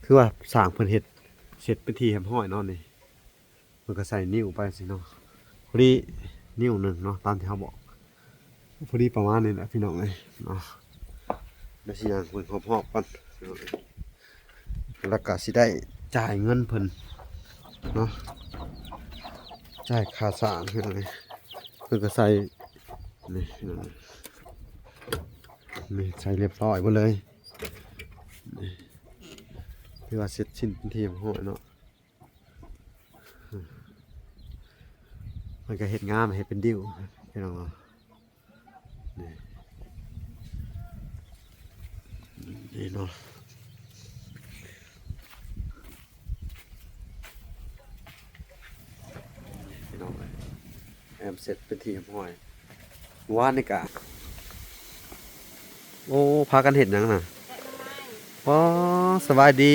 คือว่าสร้างเพิ่นเฮ็ดเสร็จเป็นที่แฮมห้อยเนาะนี่มันก็ใส่นิ้วไปสิเนาะพอดีนิ้วหนึ่งเนาะตามที่เขาบอกพอดีประมาณนี้แหละพี่น้องเอ้ยเนาะแล้วสิย่างเพิ่นหอบๆก่อนพี่น้องเอ้ยแล้วก็สิได้จ่ายเงินเพิ่นเนาะจ่ายค่าสร้างพี่น้องเอ้ยเพิ่นก็ใส่นี่พี่น้องเอ้ยนี่ใส่เรียบร้อยหมดเลยนี่คือว่าเสร็จสิ้นเป็นที่แฮมห้อยเนาะมันก็เฮ็ดงามเฮ็ดเป็นดิ้วพี่น้องเนาะนี่นี่เนาะพี่น้องเลยแอมเสร็จเป็นที่เรียบร้อยว่านนี่กะโอ้พากันเห็นยังน่ะอ๋อสบายดี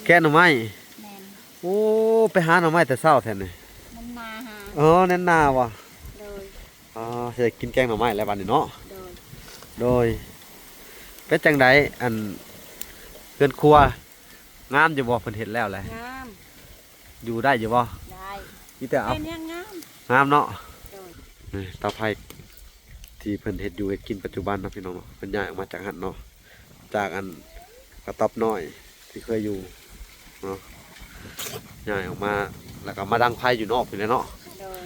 แกะหน่อไม้แมนโอ้ไปหาหน่อไม้แต่เช้าแท้นี่มันนาหาอ๋อแน่นหนาวะโดยอ๋อสิได้กินแกงหน่อไม้แล้วบัดนี้เนาะโดยโดยเป็นจังไดอันเรือนครัวงามอยู่บ่เพิ่นเฮ็ดแล้วแหละงาม อยู่ได้อยู่บ่ได้ มีแต่เอา เป็นยังงาม งามเนาะ โดย นี่เตาไฟที่เพิ่นเฮ็ดอยู่เฮ็ดกินปัจจุบันเนาะพี่น้องเนาะเพิ่นย้ายออกมาจากหันเนาะจากอันกระต๊อบน้อยที่เคยอยู่เนาะย้ายออกมาแล้วก็มาดังไฟอยู่นอกพี่แหละเนาะโดย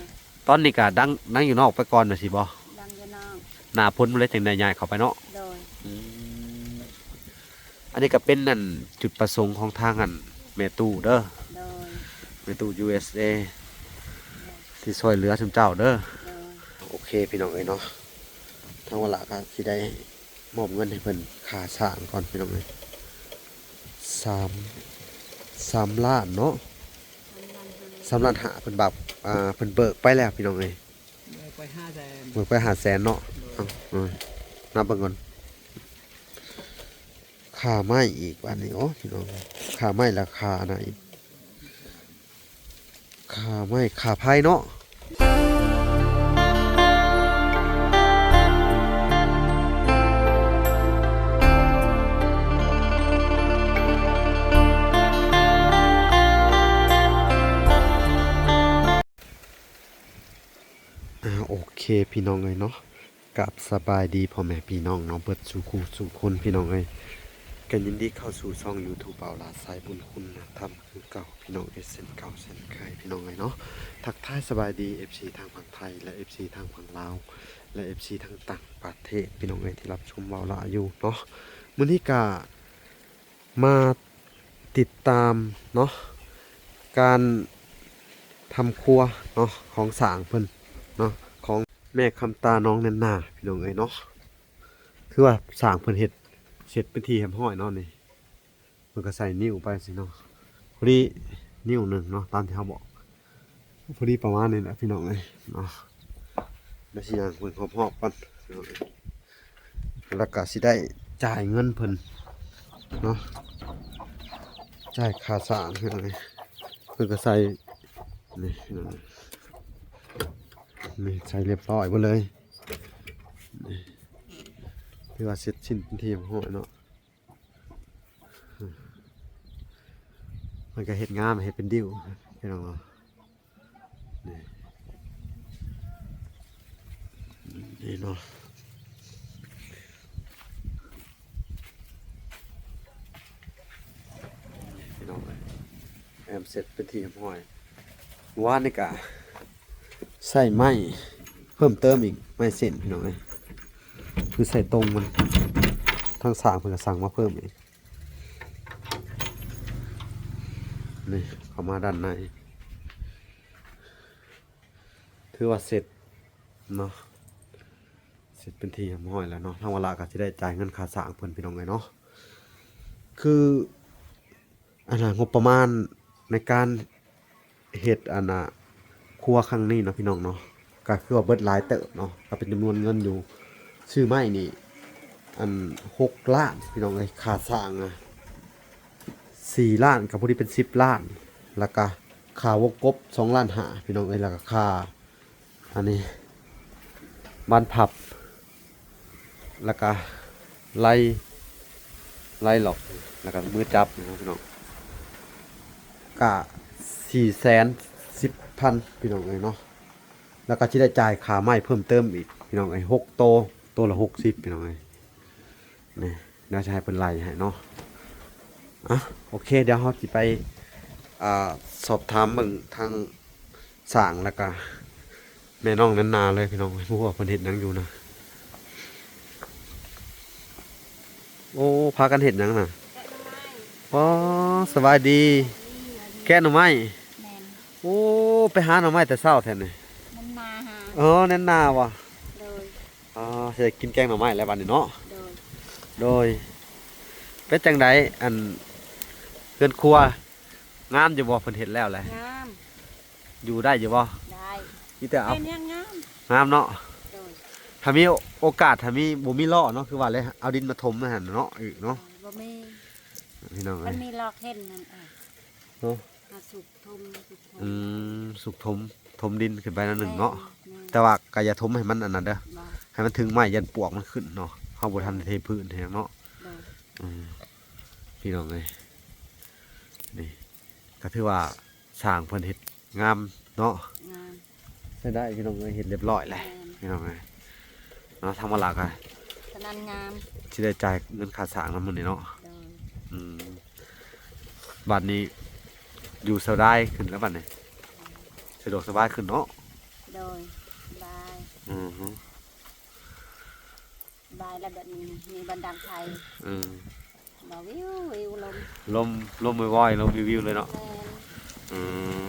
ตอนนี้ก็ดังอยู่นอกไปก่อนน่ะสิบ่ดังจะนองหน้าพ้นบ่เลยจังได้ย้ายเข้าไปเนาะโดยอืมอันนี้ก็เป็นนั่นจุดประสงค์ของทางอันแม่ตู้เด้อโดยแม่ตู้ USA ที่ช่วยเหลือซุมเจ้าเด้อโดยโอเคพี่น้องเอ้ยเนาะทางเวลาก็สิได้มอบเงินให้เพิ่นค่าสร้างก่อนพี่น้องเอ้ย3 ล้านเนาะ3 ล้าน5เพิ่นบับเพิ่นเบิกไปแล้วพี่น้องเอ้ยไป500,000เบิกไป500,000เนาะเอานับเบิ่งก่อนค่าไม้อีกบัดนี้โอ้พี่น้องค่าไม้ราคานะอีกค่าไม้ค่าไผเนาะโอเคพี่น้องเอ้ยเนาะกับสบายดีพ่อแม่พี่น้องเนาะเบิดสู่คู่สู่คนพี่น้องเอ้ยกันยินดีเข้าสู่ช่อง YouTube เบาลาสายบุญคุณนะทำคือเก่าพี่น้องเอเซนเก่าเซนไกพี่น้องเอ้ยเนาะทักทายสบายดี FC ทางฝั่งไทยและ FC ทางฝั่งลาวและ FC ทางต่างประเทศพี่น้องเอ้ยที่รับชมเบาลาอยู่เนาะมื้อนี้ก็มาติดตามเนาะการทำครัวเนาะของสร้างเพิ่นเนาะของแม่คำตาน้องแน่นหน้าพี่น้องเอ้ยเนาะคือว่าสร้างเพิ่นเฮ็ดเสร็จเป็นที่แฮมห้อยเนาะนี่มันก็ใส่นิ้วไปสิเนาะพอดีนิ้วหนึ่งเนาะตามที่เขาบอกพอดีประมาณนี้แหละพี่น้องเอ้ยเนาะแล้วสิย่างเพิ่นหอบๆก่อนพี่น้องเอ้ยแล้วก็สิได้จ่ายเงินเพิ่นเนาะจ่ายค่าสร้างพี่น้องเอ้ยเพิ่นก็ใส่นี่พี่น้องเอ้ยนี่ใส่เรียบร้อยหมดเลยนี่ที่ว่าเสร็จสิ้นเป็นที่ห้อยเนาะมันก็เฮ็ดงามเฮ็ดเป็นดิ้วพี่น้องเนาะนี่นี่เนาะพี่น้องแอมเสร็จเป็นที่ห้อยว่านนี่กะใส่ไม้เพิ่มเติมอีกไม้เส้นพี่น้องเอ้ยคือใส่ตรงมันทางสร้างเพิ่นก็สั่งมาเพิ่มอีกนี่เข้ามาด้านในถือว่าเสร็จเนาะเสร็จเป็นที่เรียบร้อยแล้วเนาะทางเวลาก็สิได้จ่ายเงินค่าสร้างเพิ่นพี่น้องเอ้ยเนาะคืออันน่ะงบประมาณในการเฮ็ดอันน่ะครัวครั้งนี้เนาะพี่น้องเนาะก็คือว่าเบิดหลายเติบเนาะก็เป็นจำนวนเงินอยู่ซื้อไม้นี่อัน6 ล้านพี่น้องเอ้ยค่าสร้างอ่ะ4 ล้านก็พอดีเป็น10 ล้านแล้วก็ค่าวงกบ2 ล้าน5พี่น้องเอ้ยแล้วก็ค่าอันนี้บ้านพับแล้วก็ไล่หลอก แล้วก็มือจับนะครับพี่น้องกะ410,000พี่น้องเอ้ยเนาะแล้วก็สิได้จ่ายค่าไม้เพิ่มเติมอีกพี่น้องเอ้ย6โตละ60พี่น้องเอ้ยนี่เดี๋ยวจะให้เพิ่นไล่ให้เนาะอ่ะโอเคเดี๋ยวเราสิไปอ่าสอบถามเบิ่งทางสร้างแล้วก็แม่น้องนันนาเลยพี่น้องผู้ว่าเพิ่นเฮ็ดหยังอยู่นะโอ้พากันเฮ็ดหยังน่ะ แกะทำไม อ๋อสบายดี แกะหน่อไม้ แมน โอ้ไปหาหน่อไม้แต่เช้าแท้นี่ มันนาหา อ๋อแน่นหน้าว่ะ โดย อ๋อสิได้กินแกงหน่อไม้แล้วบัดนี้เนาะ โดย โดยเป็นจังไดอันเรือนครัวงามอยู่บ่เพิ่นเฮ็ดแล้วแหละ งาม อยู่ได้อยู่บ่ ได้ มีแต่เอา เป็นยังงาม งามเนาะ โดย ถ้ามีโอกาสถ้ามีบ่มีล้อเนาะคือว่าเลยเอาดินมาถมมาหั่นเนาะอีกเนาะ บ่มี พี่น้อง มั เอ้ น ย มีลอกเห็นนั่นเอง เนาะ มาสุกทมสุกทม อืมสุกถมดินขึ้นไปนั่นหนึ่งเนาะ แม่น แต่ว่าก็อย่าถมให้มันอันนั้นเด้อ บ่ ให้มันถึงไม้ยันปวกมันขึ้นเนาะเฮาบ่ทันได้เทพื้นแฮงเนาะ โดย อืมพี่น้องเอ้ยนี่ก็ถือว่าสร้างเพิ่นเฮ็ดงามเนาะ งาม ใช้ได้พี่น้องเอ้ยเฮ็ดเรียบร้อยแหละ แม่น พี่น้องเอ้ยเนาะทำมาหลักอ่ะ ฉะนั้นงาม สิได้จ่ายเงินค่าสร้างนำมื้อนี้เนาะ โดย อืมบัดนี้อยู่สบายขึ้นแล้วบัดนี้สะดวกสบายขึ้นเนาะ โดยบาย อือฮึ บายแล้วแบบนี้มีบันดังไทย อืม บ่วิววิวลม ลมว่อยๆลมวิวๆเลยเนาะ แม่น อืม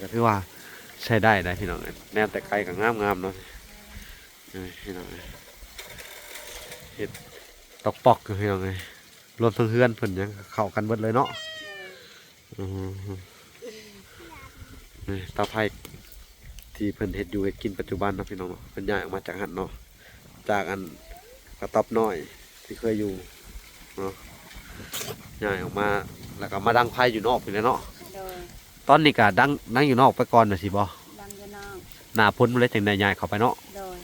ก็ถือว่าใช้ได้ได้พี่น้องเอ้ยแนวแต่ไกลก็งามๆเนาะพี่น้องเอ้ยเฮ็ดตอกปอกอยู่พี่น้องเอ้ยรวมทั้งเฮือนเพิ่นยังเข้ากันเบิดเลยเนาะ โดย อือฮึนี่เตาไผ่ที่เพิ่นเฮ็ดอยู่เฮ็ดกินปัจจุบันเนาะพี่น้องเนาะเพิ่นย้ายออกมาจากหันเนาะจากอันกระต๊อบน้อยที่เคยอยู่เนาะย้ายออกมาแล้วก็มาดังไผ่อยู่นอกพี่เลยเนาะ โดย ตอนนี้ก็ดังอยู่นอกไปก่อนน่ะสิบ่ ดังอยู่นอก หน้าพ้นบ่เลยจังได้ย้ายเข้าไปเนาะ โดย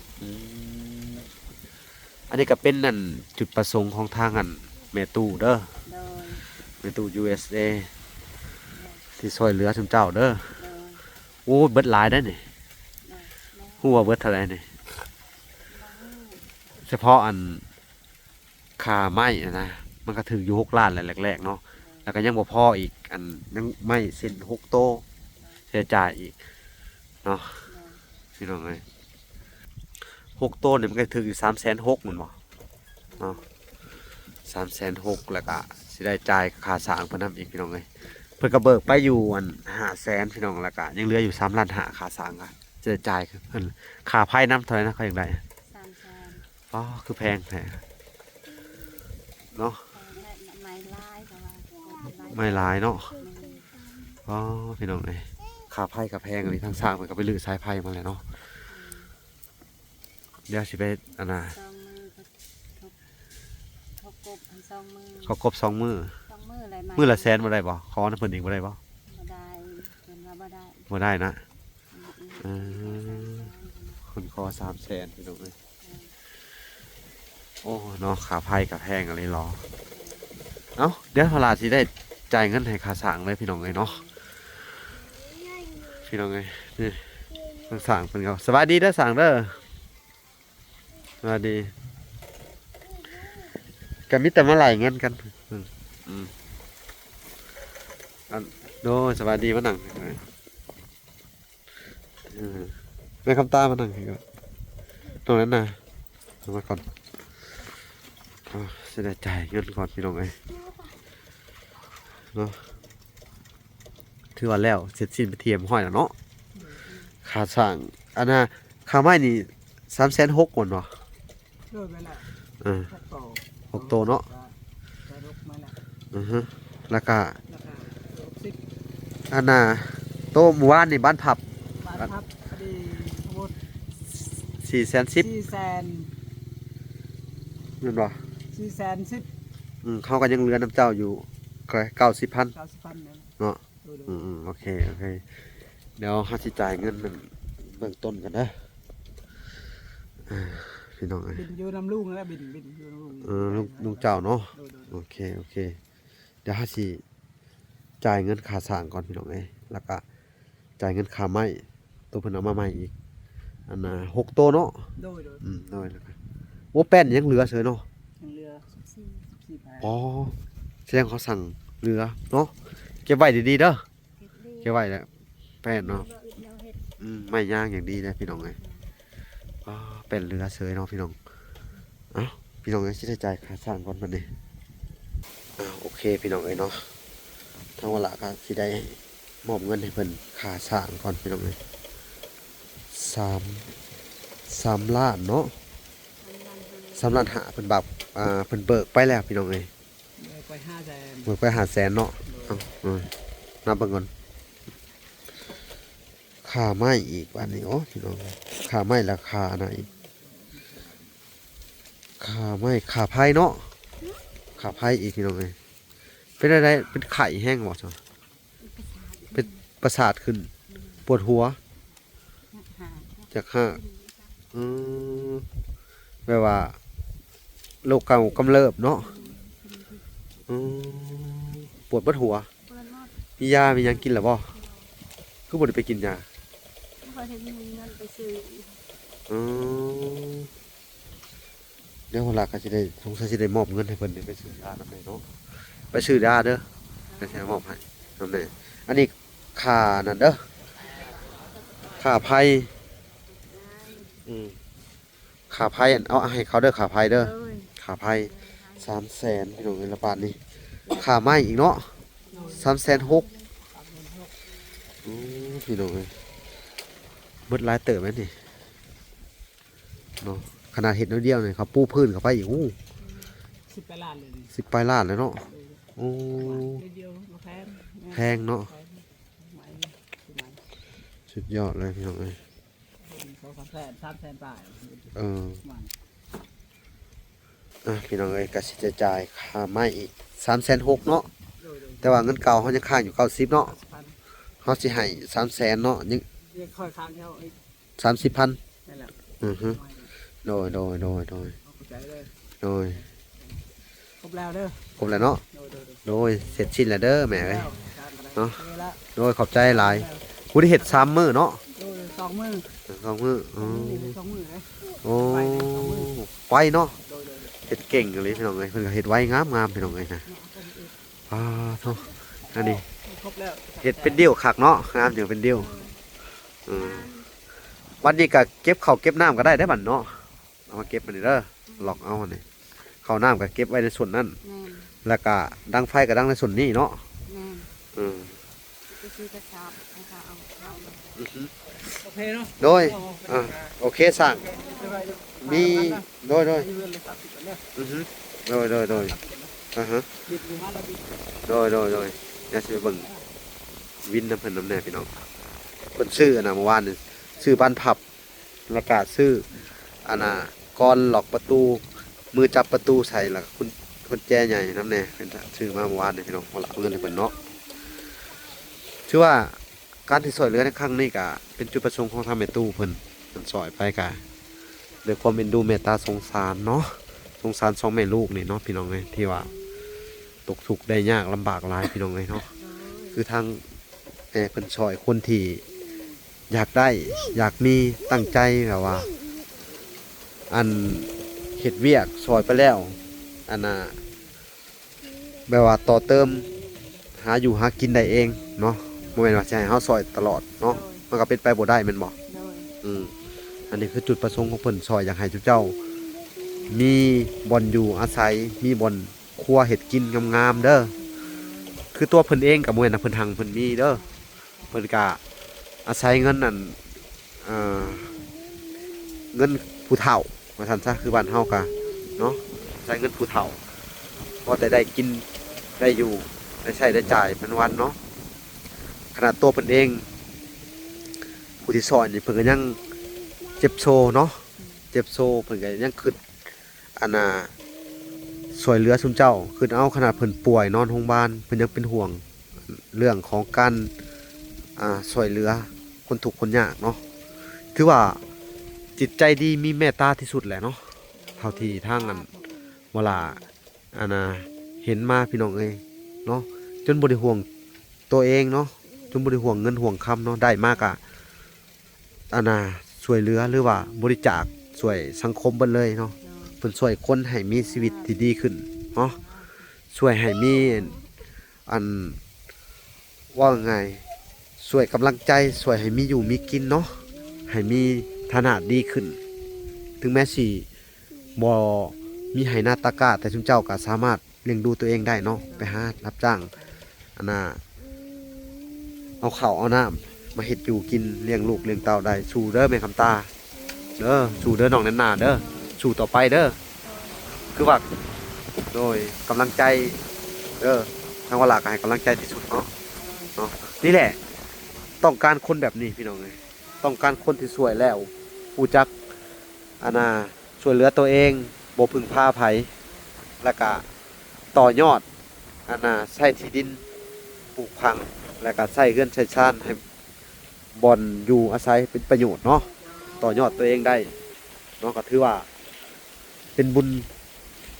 อันนี้ก็เป็นนั่นจุดประสงค์ของทางอันแม่ตู้เด้อ โดย แม่ตู้ USA ที่ช่วยเหลือทุกเจ้าเด้อ โดย โอ้ยเบิดหลายได้อนี่ โดย ฮู้ว่าเบิดเท่าไหร่นี่เฉพาะอันค่าไม้นะมันก็ถึงอยู่6ล้านแล้วแรกๆเนาะแล้วก็ยังบ่พออีกอันยังไม่เส้น6โตเสียจ่ายอีกเนาะพี่น้องเอ้ย6โตนี่มันก็ถึงอยู่360,000มันบ่เนาะ360,000แล้วก็สิได้จ่ายค่าสร้างเพิ่นนำอีกพี่น้องเอ้ยเพิ่นก็เบิกไปอยู่อัน500,000พี่น้องแล้วก็ยังเหลืออยู่3ล้าน5ค่าสร้างก็จะได้จ่ายคือเพิ่นค่าไฟนำเท่าไหร่นะเขาอยากได้ 300,000 อ๋อคือแพงแพงเนาะ ไม่ลายก็ว่า ไม่หลายเนาะ แม่น อ๋อพี่น้องเอ้ยค่าไฟกับแพงอันนี้ทางสร้างมันก็ไปลื้อสายไฟมาแล้วเนาะเดี๋ยวสิไปอันน่ะ สองมือก็ทุบกบอันสองมือ เขากบ2มื้อ สองมืออะไรไหม มื้อละแสนบ่ได้บ่ขอน้ำเพิ่นอีกบ่ได้บ่ บ่ได้เพิ่นว่าบ่ได้ บ่ได้นะ อืม คนขอ300,000พี่น้องเอ้ยโอ้เนาะค่าไฟกับแพงอะไรหรอเอ้าเดี๋ยวพลาสิได้จ่ายเงินให้ค่าสร้างเลยพี่น้องเอ้ยเนาะพี่น้องเอ้ยนี่ทางสร้างเพิ่นก็สวัสดีเด้อสร้างเด้อสวัสดีก็มีแต่มาไหลเงินกันอืมอันโดสวัสดีมานั่งแม่คำตามานั่งให้ก่อนตรงนั้นน่ะลงมาก่อนจะได้จ่ายเงินก่อนพี่น้องเอ้ยเนาะถือว่าแล้วเสร็จสิ้นไปเทียมห้อยแล้วเนาะค่าสร้างอันน่ะค่าไม้นี่360,000ก่อนบ่ โดยไปละ เออ หกโต 6โตเนาะ จะลุกมาละ อือฮึแล้วก็ ราคา60 อันน่ะโตะหมู่บ้านนี่บ้านผับบ าทครับพอดีทั้งหมด 410,000 400,000 แม่นบ่ 410,000 เขาก็ยังเหลือน้ำเจ้าอยู่90,000 90,000เนี่ย เนาะ โดย โอเคเดี๋ยวเขาสิจ่ายเงินนั่นเบื้องต้นกันนะพี่ พี่น้องเอ้ย บินอยู่น้ำลุงแล้วบินอยู่น้ำลุง ลุงเจ้าเนาะ โดย โอเคโอเคเดี๋ยวเฮาสิจ่ายเงินค่าสร้างก่อนพี่น้องเอ้ยแล้วก็จ่ายเงินค่าไม้ตัวเพิ่นเอามาใหม่อีกอันน่ะ6ตัวเนาะ โดย น้อยแล้วกันโอ้แป้นยังเหลือเฉยเนาะ ยังเรือ 14 14แพ อ๋อแสดงเขาสั่งเหลือเนาะเก็บไว้ดีๆเด้อ เฮ็ดดี เก็บไว้แล้วแป้นเนาะ บ่อึดแล้วเฮ็ด ไม่ย่างอย่างดีเลยพี่น้องเอ้ยเป็นเหลือเฉยเนาะพี่น้องเอ้าพี่น้องเอ้ยสิได้จ่ายค่าสร้างก่อนบัดนี้โอเคพี่น้องเอ้ยเนาะทางเวลาก็สิได้มอบเงินให้เพิ่นค่าสร้างก่อนพี่น้องเอ้ย3 ล้านเนาะ3 ล้านหาเพิ่นบักเพิ่นเบิกไปแล้วพี่น้องเอ้ย ไป500,000 เบิกไป500,000เนาะนับเบิ่งก่อนค่าไม้อีกบัดนี้โอ้พี่น้องค่าไม้ราคาไหนค่าไม้ค่าไผ่เนาะค่าไผ่อีกพี่น้องเอ้ยเป็นอะไรเป็นไข่แห้งบ่จ้ะเป็นประสาทขึ้นปวดหัวจากห้าแบบว่าโรคเก่ากำเริบเนาะปวดเบิดหัว เปิ้นหมด มียามีหยังกินหรือบ่คือบ่ได้ไปกินยา บ่ได้มีเงินไปซื้อ อืมเดี๋ยววันหลักก็สิได้สงสัยสิได้มอบเงินให้เพิ่นนี่ไปซื้อยานำแน่เนาะไปซื้อยาเด้อก็สิมอบให้นำแน่อันนี้ค่านั่นเด้อค่าไผค่าไผเอาให้เขาเด้อค่าไผเด้อ เอ้ย ค่าไผ300,000พี่น้องเอ้ยละบาทนี่ค่าไม้อีกเนาะ360,000พี่น้องเอ้ยเบิดหลายเติบแม่นนี่เนาะขนาดเห็ดน้อยเดียวเนี่ยเขาปูพื้นเข้าไปอีก10ไปล้านเลยนี่ 10ปลายล้านเลยเนาะโอ้ เดียวบ่แพง แพงเนาะ ไม้ไม้ สุดยอดเลยพี่น้องเอ้ย 2-3 แสนบาท พี่น้องเอ้ยก็สิจะจ่ายค่าไม้อีก360,000เนาะแต่ว่าเงินเก่าเขายังค้างอยู่90เนาะเขาสิให้300,000เนาะยัง เรียกค่อยค้างเขาอีก 30,000 นั่นแหละ โดย เอาใจเลย โดย ครบแล้วเด้อ ครบแล้วเนาะ โดยเสร็จสิ้นแล้วเด้อแม่เอ้ย เนาะ โดยขอบใจหลายผู้ที่เฮ็ด3มื้อเนาะ 2 มื้อ 2 มื้ออ๋อ 2 มื้อเลย โอ้ไวเนาะเฮ็ดเก่งเลยพี่น้องเอ้ยเพิ่นก็เฮ็ดไวงามๆพี่น้องเอ้ยนะโธ่อันนี้ ครบแล้ว เฮ็ดเป็นเดี่ยวคักเนาะงามอยู่เป็นเดี่ยววันนี้ก็เก็บข้าวเก็บน้ำก็ได้บัดเนาะเอามาเก็บมันนี่เด้อหลอกเอาอันนี้ข้าวน้ำก็เก็บไว้ในส่วนนั้น แม่น แล้วก็ดังไฟก็ดังในส่วนนี้เนาะ แม่น อืม ไปซื้อกระสอบให้เขาเอา โอเคเนาะ โดยโอเคสั่งมีโดยอ่าฮะ บิดอยู่มาแล้วบิด โดยเดี๋ยวสิไปเบิ่งวินน้ำเพิ่นน้ำแน่พี่น้องเพิ่นซื้ออันน่ะเมื่อวานนี่ซื้อบ้านพับแล้วก็ซื้ออันน่ะกรล็อกประตูมือจับประตูใส่แล้วก็คุณแจใหญ่น้ำแน่เพิ่นซื้อมาเมื่อวานนี่พี่น้องเอาละเอาเงินให้เพิ่นเนาะถือว่าการที่ช่วยเหลือในครั้งนี้ก็เป็นจุดประสงค์ของทางแม่ตู้เพิ่นช่วยไปก็ด้วยความเอ็นดูเมตตาสงสารเนาะสงสารสองแม่ลูกนี่เนาะพี่น้องเอ้ยที่ว่าตกทุกข์ได้ยากลำบากหลายพี่น้องเอ้ยเนาะคือทางเพิ่นช่วยคนที่อยากได้อยากมีตั้งใจแบบว่า อันเฮ็ดเวียกซอยไปแล้วอันน่ะแบบว่าต่อเติมหาอยู่หากินได้เองเนาะบ่แม่นว่าสิให้เฮาซอยตลอดเนาะมันก็เป็นไปบ่ได้แม่นบ่ โดย อันนี้คือจุดประสงค์ของเพิ่นซอยอยากให้เจ้า มีบ่อนอยู่อาศัยมีบ่อนครัวเฮ็ดกินงามๆเด้อคือตัวเพิ่นเองก็บ่แม่นว่าเพิ่นหังเพิ่นมีเด้อเพิ่นก็อาศัยเงินนั่นเงินผู้เฒ่าว่าซั่นซะคือบ้านเฮาก็เนาะใช้เงินผู้เฒ่าพอได้กินได้อยู่ได้ใช้ได้จ่ายเป็นวันเนาะขนาดตัวเพิ่นเองผู้ที่สอนนี่เพิ่นก็ยังเจ็บโซเนาะเจ็บโซเพิ่นก็ยังคิดอันน่ะช่วยเหลือซุมเจ้าคือเอาขนาดเพิ่นป่วยนอนโรงพยาบาลเพิ่นยังเป็นห่วงเรื่องของการช่วยเหลือคนทุกข์คนยากเนาะถือว่าจิตใจดีมีเมตตาที่สุดแหละเนาะ ท่าที่ทางอันเวลาอันน่ะเห็นมาพี่น้องเอ้ยเนาะจนบ่ได้ห่วงตัวเองเนาะจนบ่ได้ห่วงเงินห่วงคำเนาะได้มากอะอันน่ะช่วยเหลือหรือว่าบริจาคช่วยสังคมเบิดเลยเนาะเพิ่นช่วยคนให้มีชีวิตที่ดีขึ้นเนาะช่วยให้มีอันว่าไงช่วยกำลังใจช่วยให้มีอยู่มีกินเนาะให้มีฐานะดีขึ้น ถึงแม้สิบ่มีไหหน้าตากะแต่ชุมเจ้าก็สามารถเลี้ยงดูตัวเองได้เนาะไปหารับจ้างอันน่ะเอาข้าวเอาน้ำมาเฮ็ดอยู่กินเลี้ยงลูกเลี้ยงเต้าได้สู้เด้อแม่คำตาเด้อสู้เด้อน้องแน่นหนาเด้อสู้ต่อไปเด้อคือว่าโดยกำลังใจเด้อทางวลาก็ให้กำลังใจที่สุดเนาะนี่แหละต้องการคนแบบนี้พี่น้องเอ้ยต้องการคนที่สวยแล้วรู้จักอันน่ะช่วยเหลือตัวเองบ่พึ่งพาไผแล้วก็ต่อยอดอันน่ะใช้ที่ดินปลูกพังแล้วก็ใช้เรือนใช้ชานให้บ่อนอยู่อาศัยเป็นประโยชน์เนาะต่อยอดตัวเองได้เนาะก็ถือว่าเป็นบุญ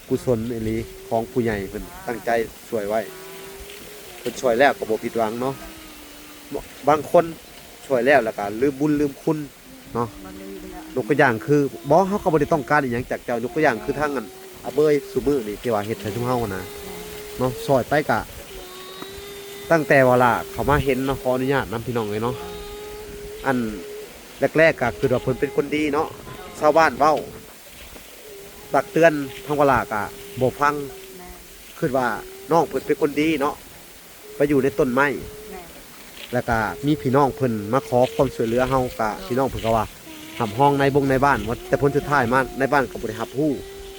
กุศลอีหลีของผู้ใหญ่เพิ่นตั้งใจช่วยไว้เพิ่นช่วยแล้วก็บ่ผิดหวังเนาะบางคนช่วยแล้วแล้วก็ลืมบุญลืมคุณเนาะ บ่ลืมไปแล้ว ยกตัวอย่างคือบ่เฮาก็บ่ได้ต้องการอีหยังจากเจ้ายกตัวอย่างคือทางนั้นอาเบยซุมื้อนี่ที่ว่าเฮ็ดให้ซุมเฮานะเนาะซอยไปกะตั้งแต่เวลาเขามาเห็นเนาะขออนุญาตนํพี่น้องเลยเนาะอันแรกๆก็คือว่าเพิ่นเป็นคนดีเนาะชาวบ้านเว้าตักเตือนทางเวลาก็บ่ฟัง แม่ คิดว่าน้องเพิ่นเป็นคนดีเนาะไปอยู่ในต้นไม้ แม่ แล้วก็มีพี่น้องเพิ่นมาขอความช่วยเหลือเฮากะพี่น้องเพิ่นก็ว่าทำห้องในบงในบ้านว่าแต่ผลสุดท้ายมาในบ้านก็บ่ได้รับรู้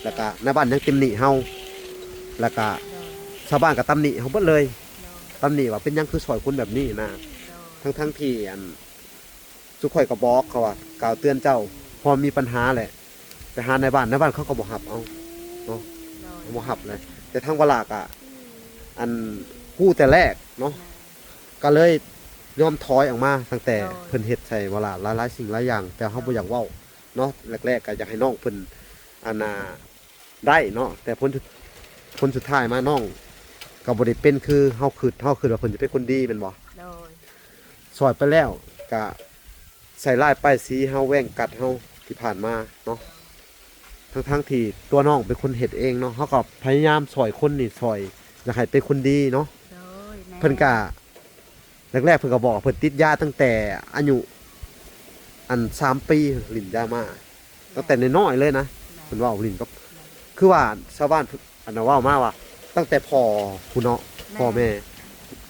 แล้วก็ในบ้านยังติมหนิเฮาแล้วก็ชาวบ้านก็ตำหนิเฮาเบิดเลยตำหนิว่าเป็นหยังคือสอยคนแบบนี้นะทั้งที่อันสุข่อยก็บอกเขาว่ากล่าวเตือนเจ้าพอมีปัญหาแหละไปหาในบ้านเขาก็บ่รับเอาบ่รับเลย แต่ทางเวลากะอันฮู้แต่แรกเนาะก็เลยยอมถอยออกมาตั้งแต่เพิ่นเฮ็ดใส่เวลาหลายๆสิ่งหลายอย่างแต่เฮาบ่อยากเว้าเนาะแรกๆก็อยากให้น้องเพิ่นอันน่ะได้เนาะแต่ผลสุดท้ายมาน้องก็บ่ได้เป็นคือเฮาคิดว่าเพิ่นจะเป็นคนดีแม่นบ่ โดย สอยไปแล้วก็ใส่ร้ายป้ายสีเฮาแว่งกัดเฮาที่ผ่านมาเนาะทั้งที่ตัวน้องเป็นคนเฮ็ดเองเนาะเฮาก็พยายามสอยคนนี่สอยอยากให้เป็นคนดีเนาะ โดยแม่ เพิ่นก็แรกๆเพิ่นก็บอกว่าเพิ่นติดยาตั้งแต่อายุอัน3 ปีลิ้นยามาตั้งแต่น้อยๆเลยนะเพิ่นเว้าลิ้นก็คือว่าชาวบ้านอันน่ะเว้ามาว่า ตั้งแต่พ่อผู้เนาะพ่อแม่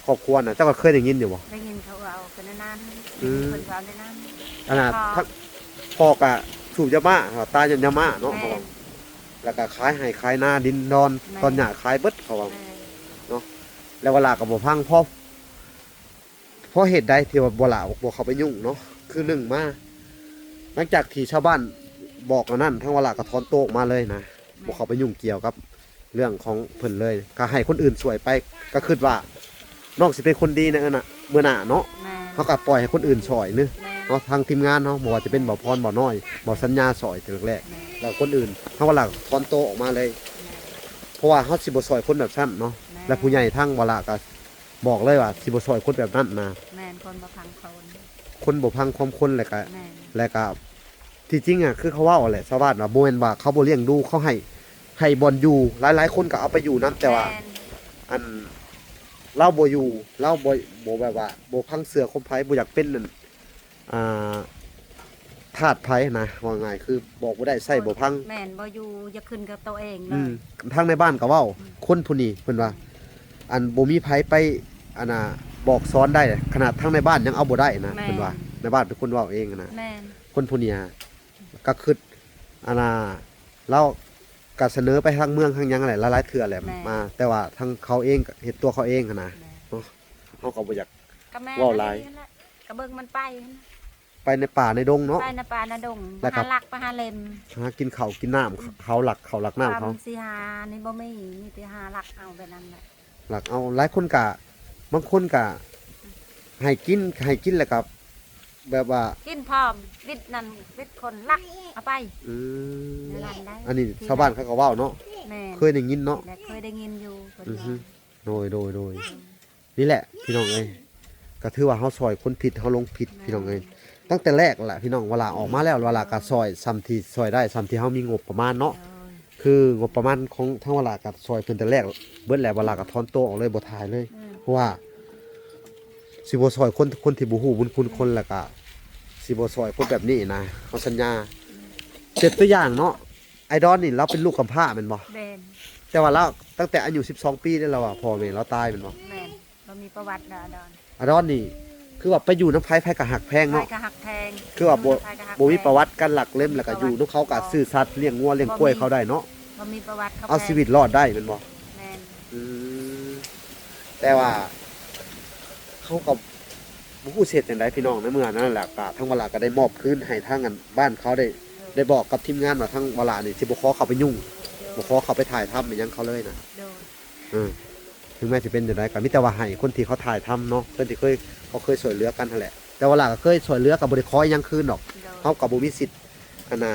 ครอบครัวน่ะเจ้าก็เคยได้ยินอยู่บ่ ได้ยินเขาเอากันนานๆ อืม เพิ่นก็เอาได้นาน อันน่ะทั้งพ่อก็สูบยามาตายจนยามาเนาะ แม่ เขาว่าแล้วก็ขายให้ขายนาดินดอน แม่ ตอนหญ้าขายเบิดเขาว่า แม่ แล้วเวลาก็บ่พังเพราะเหตุใดที่ว่าบ่ล่ะบ่เข้าไปยุ่งเนาะคือหนึ่งมาหลังจากที่ชาวบ้านบอกอันนั้นทั้งเวลาก็ถอนโตวออกมาเลยนะบ่เข้าไปยุ่งเกี่ยวกับเรื่องของเพิ่นเลยก็ให้คนอื่นช่วยไปก็คิดว่าน้องสิเป็นคนดีในเมื่อหน้าเนาะ แม่ เขาก็ปล่อยให้คนอื่นช่วยเนึ แม่ เนาะทางทีมงานเนาะบ่ว่าจะเป็นบ่พรบ่น้อยบ่สัญญาช่วยแต่แรก แม่ ๆแล้วคนอื่นทั้งเวลาถอนโตวออกมาเลย เพราะว่าเฮาสิบ่ช่วยคนแบบนั้นเนาะ และผู้ใหญ่ทั้งเวลาก็บอกเลยว่าสิบ่ช่วยคนแบบนั้นนะ แม่นคนบ่พังคน คนบ่พังความคนแล้วก็ แม่น แล้วก็ที่จริงอ่ะคือเขาเว้าแหละชาวบ้านว่าบ่แม่นว่าเขาบ่เลี้ยงดูเขาให้บ่อนอยู่หลายๆคนก็เอาไปอยู่นํแต่ว่า แม่น อันเราบ่อยู่เราบ่แบบว่าบ่พังเสือคมไผบ่อยากเป็นนั่นอ่าทาสไผนะว่าง่ายคือบอกบ่ได้ใส่บ่พัง แม่นบ่อยู่อย่าขึ้นกับตัวเองเล อืม ย ทางในบ้านก็เว้าคนผู้นี้เพิ่นว่า อันบ่มีไผไปอันน่ะบอกสอนได้ขนาดทางในบ้านยังเอาบ่ได้นะเพิ่นว่าในบ้านเป็นคนเว้าเองนะ แม่น คนผู้นี้ก็คืออันน่ะเราก็เสนอไปทางเมืองทางหยังแหละหลายๆเทื่อแหละมา แต่ว่าทางเขาเองก็เฮ็ดตัวเขาเองหั้นนะ แม่น เฮาก็บ่อยาก ก็แม่น เว้าหลาย นั่นแหละก็เบิ่งมันไปนั่นน่ะ ไปในป่าในดงเนาะ ไปนะปลานะดง แล้วก็ หาลักไปหาเล็ม หากินข้าวกินน้ำเขาหลักน้ำเขา สิหานี่บ่มีมีแต่หาลักเอาไปนั่นแหละ หลักเอาหลายคนกะบางคนกะให้กินแล้วก็ แบบว่า กินพร้อมวิทย์นั่นวิทย์คนรักเอาไป อืม เดี๋ยวนั้นได้ อันนี้ชาวบ้านเขาก็เว้าเนาะ แม่ เคยได้ยินเนาะ และเคยได้ยินอยู่เพิ่น อือฮึ ว่า โดยนี่แหละพี่น้องเอ้ยก็ถือว่าเฮาซอยคนผิดเฮาลงผิดพี่น้องเอ้ยตั้งแต่แรกแหละพี่น้องเวลาออกมาแล้วเวลาก็ซอยซ้ำที่ซอยได้ซ้ำที่เฮามีงบประมาณเนาะ โดย คืองบประมาณของทั้งเวลากับซอยเพิ่นแต่แรกเบิดแล้วเวลาก็ถอนตัวออกเลยบ่ถ่ายเลย เพราะว่าสิบ่ซอยคนที่บ่ฮู้บุญคุณคนแล้วก็สิบ่ซอยคนแบบนี้นะเฮาสัญญาเจ็บตัวอย่างเนาะไอดอนนี่เราเป็นลูกกำพร้าแม่นบ่ แมน แต่ว่าเราตั้งแต่อายุ12 ปีได้แล้วพ่อแม่เราตายแม่นบ่ แมนเรามีประวัติดาดอน ไอดอนนี่คือว่าไปอยู่น้ำไผก็หักแพง ไฟ เนาะ กะหักแทง คือว่าบ่ ไฟกะหัก บ่มี แทง ประวัติการหลักเล่มแล้วก็อยู่นำเขาก็ซื่อสัตย์เลี้ยงงัวเลี้ยงกล้วยเขาได้เนาะ บ่มีประวัติเขา เอาชีวิตรอดได้แม่นบ่ แมน อืมแต่ว่าเขากับบุกูเสร็จอย่างไรพี่น้องในเมื่อนั่นแหละก็ทั้งเวลาก็ได้มอบคืนให้ทางกันบ้านเขาได้บอกกับทีมงานว่าทั้งเวลานี่สิบ่ขอเขาไปยุ่งบ่ขอเขาไปถ่ายทำอีหยังเขาเลยนะ โดย เออถึงแม้สิเป็นอย่างไรก็มีแต่ว่าให้คนที่เขาถ่ายทำเนาะคนที่เขาเคยช่วยเหลือกันนั่นแหละแต่เวลาก็เคยช่วยเหลือกับบ่ได้ขออีหยังคืนดอก โดย เขาก็บ่มีสิทธิ์อันน่ะ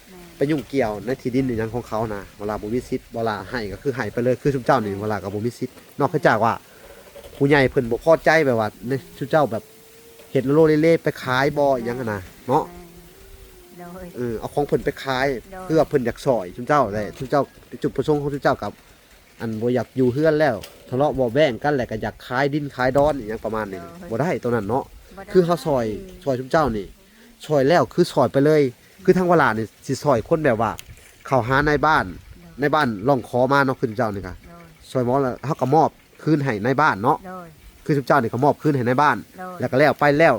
แมน ไปยุ่งเกี่ยวในที่ดินอีหยังของเขานะเวลาบ่มีสิทธิ์เวลาให้ก็คือให้ไปเลยคือชุมเจ้านี่เวลาก็บ่มีสิทธิ์นอกจากว่า ผู้ใหญ่เพิ่นบ่พอใจแบบว่าในชุเจ้าแบบเฮ็ดโลเล่ๆไปขายบ่อหยังหั้นน่ะเนาะ โดย เอาของเพิ่นไปขาย โดย เพื่อเพิ่นอยากซอยชุเจ้าได้ชุเจ้าจุดประสงค์ของชุเจ้ากับ อันบ่อยากอยู่เฮือนแล้วทะเลาะบ่แบ่งกันแล้วก็อยากขายดินขายดอนอีหยังประมาณนี้บ่ได้ตัวนั้นเนาะ บ่ได้ คือเฮาซอยชุเจ้านี่ซอยแล้วคือซอยไปเลย คือทางเวลานี่สิซอยคนแบบว่า เข้าหาในบ้านร้องขอมาเนาะคือชุเจ้านี่ก็ โดย ซอยหมอแล้วเฮาก็มอบคืนให้ในบ้านเนาะ โดย คือชุเจ้านี่ก็มอบคืนให้ในบ้าน โดย แล้วก็แล้วไปแล้ว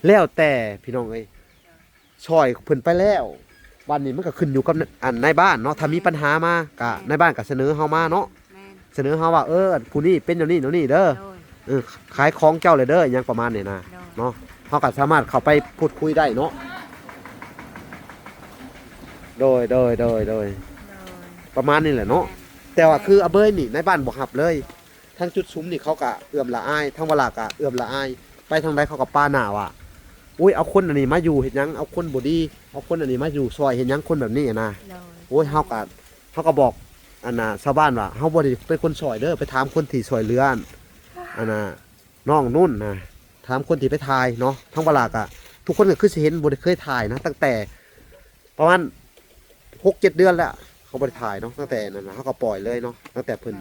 แล้วแต่พี่น้องเอ้ยช่อยเพิ่นไปแล้ววันนี้มันก็ขึ้นอยู่กับอันในบ้านเนาะถ้ามีปัญหามาก็ในบ้านก็เสนอเฮามาเนาะ แมน เสนอเฮาว่าผู้นี้เป็นอย่างนี้เดี๋ยวนี้เด้อ โดย ขายของเจ้าเลยเด้ออหยังประมาณนี้นะ โดย เนาะเฮาก็สามารถเข้าไปพูดคุยได้เนาะโดยประมาณนี้แหละเนาะแต่ว่าคืออาเบยนี่ในบ้านบ่ฮับเลยทั้งจุดซุ้มนี่เขาก็เอื้อมละอายทั้งเวลาก็เอื้อมละอายไปทางใดเขาก็ป้าหน้าว่าอุ้ยเอาคนอันนี้มาอยู่เฮ็ดหยังเอาคนบ่ดีเอาคนอันนี้มาอยู่ซอยเฮ็ดหยังคนแบบนี้อะนะ โดย โอ้ยเฮาก็บอกอันน่ะชาวบ้านว่าเฮาบ่ได้เป็นคนซอยเด้อไปถามคนที่ซอยเรืออันน่ะน้องนุ่นนะถามคนที่ไปถ่ายเนาะทั้งเวลาก็ทุกคนก็คือสิเห็นบ่ได้เคยถ่ายนะตั้งแต่ประมาณ 6-7 เดือนแล้วเขาบ่ได้ถ่ายเนาะตั้งแต่นั้นน่ะเฮาก็ปล่อยเลยเนาะตั้งแต่เพิ่น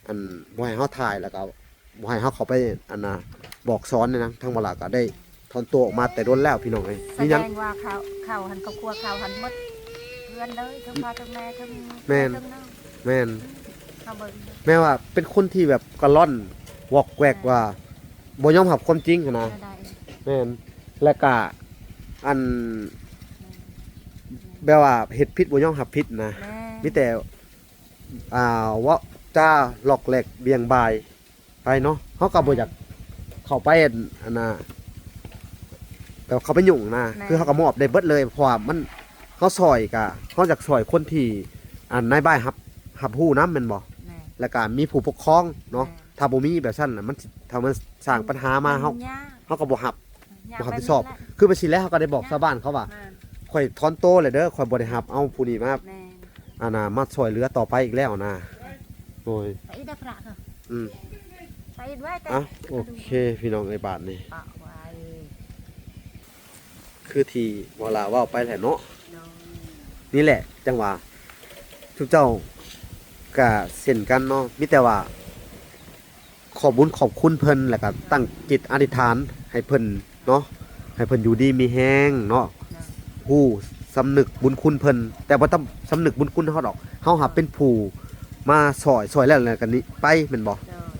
อันบ่ให้เฮาถ่ายแล้วก็บ่ให้เฮาเข้าไปอันน่ะบอกสอนเนี่ยนะทั้งเวลาก็ได้ถอนตัวออกมาแต่โดนแล้วพี่น้องเอ้ย แส มีห ด ยัง งว่าเขาหันครอบครัวเขาหันหมดเพื่อนเลยทั้งพ่อทั้งแม่ทั้ง แม่น ทั้งน้อง แม่น เขาเบิ่ง แม่ว่าเป็นคนที่แบบกระล่อนวอกแวกว่าบ่ยอมรับความจริงหั้นนะ ได้ แม่นและก็อันแบบว่าเฮ็ดผิดบ่ยอมรับผิดนะ แม่ มีแต่ว่าจ้าหลอกแหลกเบี่ยงบายไปเนาะเฮาก็บ่อยากเข้าไปอันน่ะแต่เขาไปยุ่งนะคือเฮาก็มอบได้เบิดเลยเพราะว่ามันเฮาซอยก็เฮาอยากซอยคนที่อันนายบ้านรับรู้นำแม่นบ่ แม่ แล้วก็มีผู้ปกครองเนาะถ้าบ่มีแบบนั้นน่ะมันสิถ้ามันสร้างปัญหามาเฮาย าก เฮาก็บ่รับ ยาก บ่รับ ไป ผิดชอบ หมดแหละ คือไปสิแล้วเฮาก็ได้บอกชาวบ้านเขาว่า แม่ ข่อยถอนโตเลยเด้อข่อยบ่ได้รับเอาผู้นี้มา แม่ มาช่วยเหลือต่อไปอีกแล้วนะโอ้ย ไปได้พระค่ะ อืม ไปไว้แต่ อ่ะโอเคพี่น้องไอ้บาทนี่ ปะไว้ คือที่เวลาเว้าไปแหละเนาะ โดย นี่แหละ จังหวะทุกเจ้าก็เส้นกันเนาะมีแต่ว่า ขอบบุญขอบคุณเพิ่นแล้วก็ตั้งจิตอธิษฐานให้เพิ่นเนาะให้เพิ่นอยู่ดีมีแฮงเนาะ โดย ผู้สำนึกบุญคุณเพิ่นแต่บ่ต้องสำนึกบุญคุณเฮาดอกเฮาหับเป็นผู้มาซอยแล้วอะไรกันนี้ไปแม่นบ่ โดย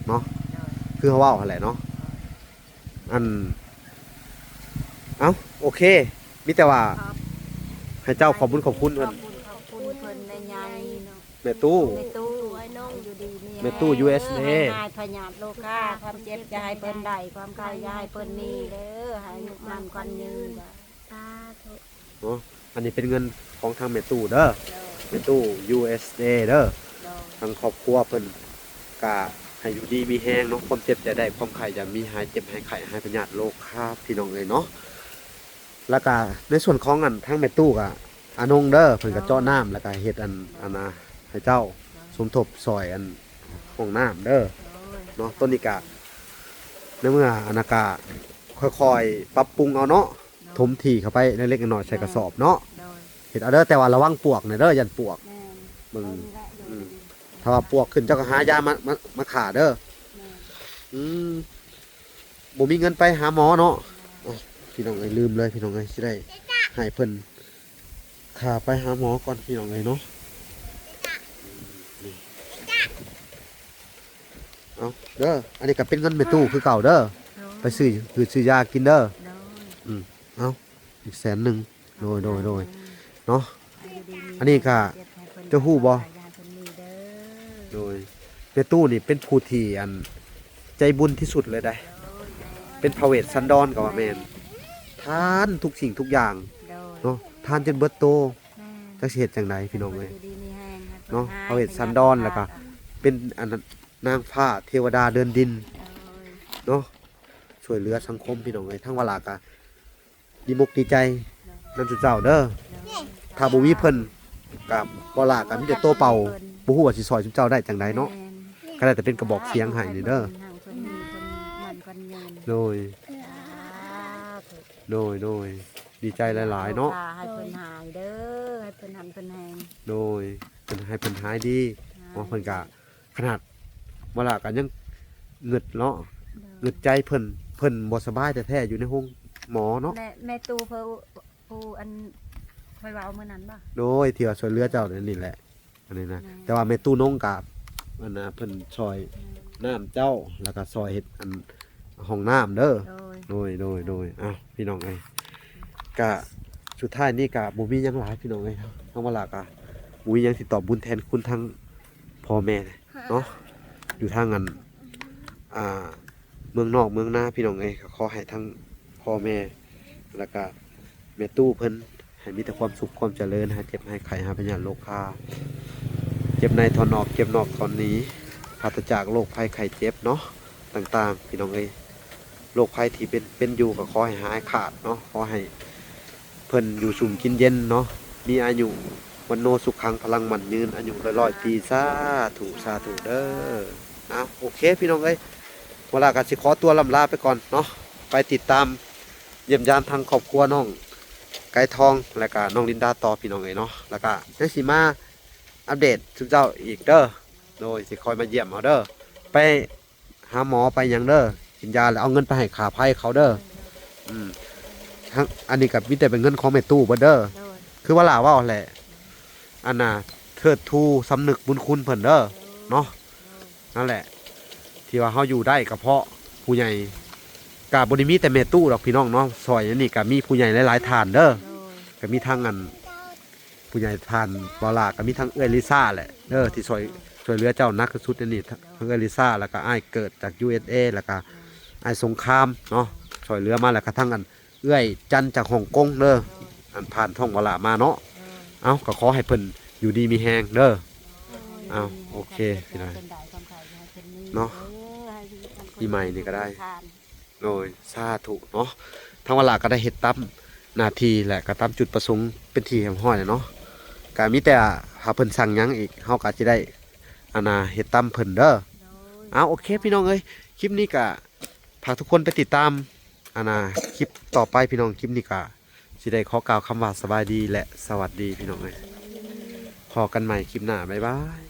เนาะ โดย คือเขาเว้าหั่นแหละเนาะอันเอ้าโอเคมีแต่ว่า ครับ ให้เจ้าขอบบุญขอบคุณ ข เพิ่ อน บคุณเพิ่นในใหญ่เนาะ แม่ตู้ ในตู้ไอ้น้องอยู่ดีนี่ แม่ตู้ USA ให้พญาติโลกาความเจ็บอย่าให้เพิ่นได้ความกายอย่าให้เพิ่นมีเด้อให้อายุมันควันยืนจ้ะสาธุ เนาะอันนี้เป็นเงินของทางแม่ตู้เด้อ โดย แม่ตู้ USA เด้อ โดย ทางครอบครัวเพิ่นก็ให้อยู่ดีมีแฮงเนาะความเจ็บจะได้ความไข้จะมีหายเจ็บหายไข้หายพยาธิโรคครับพี่น้องเอ้ยเนาะ แล้วก็ในส่วนของอันทั้งแม่ตู้ก็อานงเด้อเพิ่นก็เจาะน้ำแล้วก็เฮ็ดอันน่ะให้เจ้าสมทบซอยอันห้องน้ำเด้อ โดย เนาะต้นนี้ก็ในเมื่ออนาคาค่อยๆปรับปรุงเอาเนาะถมที่เข้าไปเล็กๆน้อยๆใส่กระสอบเนาะ โดย เฮ็ดเอาเด้อแต่ว่าระวังปวกหน่อยเด้อยันปวก แม่น เบิ่ง นี่แหละอยู่ดี ถ้าว่าปวกขึ้นเจ้าก็หายามาขาเด้อ แม่น อืมบ่มีเงินไปหาหมอเนาะอ๋อพี่น้องเอ้ยลืมเลยพี่น้องเอ้ยสิได้ให้เพิ่นพาไปหาหมอก่อนพี่น้องเอ้ยเนาะนี่เอาเด้ออันนี้ก็เป็นเงินแม่ตู้คือเก่าเด้อ โดย ไปซื้อยากินเด้อ โดย เอาอีก100,000โดยเนาะ ยู่ดีมี อันนี้ก็ เจ็บให้เพิ่น เจ้าฮู้บ่ ยายเพิ่นมีเด้อ โดยแม่ตู้นี่เป็นผู้ที่อันใจบุญที่สุดเลยได้ เป็นพระเวสสันดรก็ว่าแม่นทานทุกสิ่งทุกอย่าง โดย เนาะทานจนเบิดโต แม่ จักสิเฮ็ดจังไดพี่น้องเอ้ย ยู่ดีมีแห้งครับ เนาะ พิ่ พระเวสสันดรแล้วก็ เป็นอันนั้นนางฟ้าเทวดาเดินดิน โดย เนาะช่วยเหลือสังคมพี่น้องเอ้ยทั้งเวลาก็ดีมกดีใจนำจุเจ้าเด้อ โดย ถ้าบ่มีเพิ่นกับบ่ลากันมีแต่โตเป่าบ่ฮู้ว่าสิซอยจุเจ้าได้จังไดเนาะก็ได้แต่เป็นกระบอกเสียงให้นี่เด้อ เพิ่นมีเพิ่นมันคนยืน โดย โดยดีใจหลายๆเนาะ ให้เพิ่นหายเด้อให้เพิ่นหันเพิ่นแหง โดยเพิ่นให้เพิ่นหายดีเพราะเพิ่นก็ขนาดบ่ลากันยังเงึดเนาะเงึดใจเพิ่นบ่สบายแท้ๆอยู่ในห้องหมอเนาะ แม่ตูเพิ่นผู้อันคอยเว้ามื้อนั้นบ่ โดยที่ว่าช่วยเหลือเจ้านี่แหละอันนี้นะ อืม แต่ว่าแม่ตู้นงกับอันน่ะเพิ่นช่วยน้ำเจ้าแล้วก็ซอยเฮ็ดอันห้องน้ำเด้อ โดย โดยอ้าวพี่น้องเอ้ยกะสุดท้ายนี่กะบ่มีหยังหลายพี่น้องเอ้ยทั้งว่าล่ะกะบ่มีหยังสิตอบบุญแทนคุณทั้งพ่อแม่เนาะอยู่ทางอันเมืองนอกเมืองนาพี่น้องเอ้ยก็ขอให้ทั้งพ่อแม่แล้วก็แม่ตู้เพิ่นให้มีแต่ความสุขความเจริญหาเจ็บหายไข้หาพยาธิโรคคาเจ็บในทอนออกเจ็บนอกทอนนี้ปราศจากโรคภัยไข้เจ็บเนาะต่างๆพี่น้องเอ้ย โรคภัยที่เป็นอยู่ก็ขอให้หายขาดเนาะขอให้เพิ่นอยู่สุ่มกินเย็นเนาะมีอายุวันโนสุขังพลังมันยืนอายุร้อยปีสาธุเด้อโอเคพี่น้องเอ้ยเวลาก็สิขอตัวลำลาไปก่อนเนาะไปติดตามเยี่ยมยามทางครอบครัวน้องไก่ทองและก็น้องลินดาต่อพี่น้องเอ้ยเนาะแล้วก็ได้สิมาอัปเดตทุกเจ้าอีกเด้อโดยสิคอยมาเยี่ยมเอาเด้อไปหาหมอไปหยังเด้อ กินยาแล้วเอาเงินไปให้ขาไพ่เขาเด้อทั้งอันนี้กับมิแต่เป็นเงินของแม่ตู้เบิดเด้อ โดย คือว่าล่าว่าแหละอันน่ะเทิดทูสำนึกบุญคุณเพิ่นเด้อเนาะนั่นแหละ ที่ว่าเฮาอยู่ได้ก็เพราะผู้ใหญ่กะบ่ได้มีแต่แม่ตู้ดอกพี่น้องเนาะซอยอันนี้ก็มีผู้ใหญ่หลายๆท่านเด้อ โดย ก็มีทั้งอันผู้ใหญ่ท่านบ่ล่าก็มีทั้งเอื้อยลิซ่าแหละเด้อที่ช่วยเหลือเจ้านักสุดอันนี้ทั้งเอื้อยลิซ่าแล้วก็อ้ายเกิดจาก USA แล้วก็ ไอ้สงครามเนาะช่วยเหลือมาแล้วกระทั่งอันเอื้อยจันจากฮ่องกงเด้ออันผ่านท่องวลามาเนาะเอาก็ขอให้เพิ่นอยู่ดีมีแฮงเด้อ อ้าวโอเคพี่น้อยเนาะปีใหม่นี่ก็ได้ โดยสาธุเนาะทั้งวลาก็ได้เฮ็ดตามหน้าที่และก็ตามจุดประสงค์เป็นที่แห่งห้อยเนาะก็มีแต่หาเพิ่นสั่งหยังอีกเฮาก็สิได้อันน่ะเฮ็ดตามเพิ่นเด้อเอาโอเคพี่น้องเอ้ยคลิปนี้ก็ฝากทุกคนไปติดตามคลิปต่อไปพี่น้องคลิปนี้ก็สิได้ขอกล่าวคำว่าสบายดีและสวัสดีพี่น้องเอ้ยพอกันใหม่คลิปหน้าบ๊ายบาย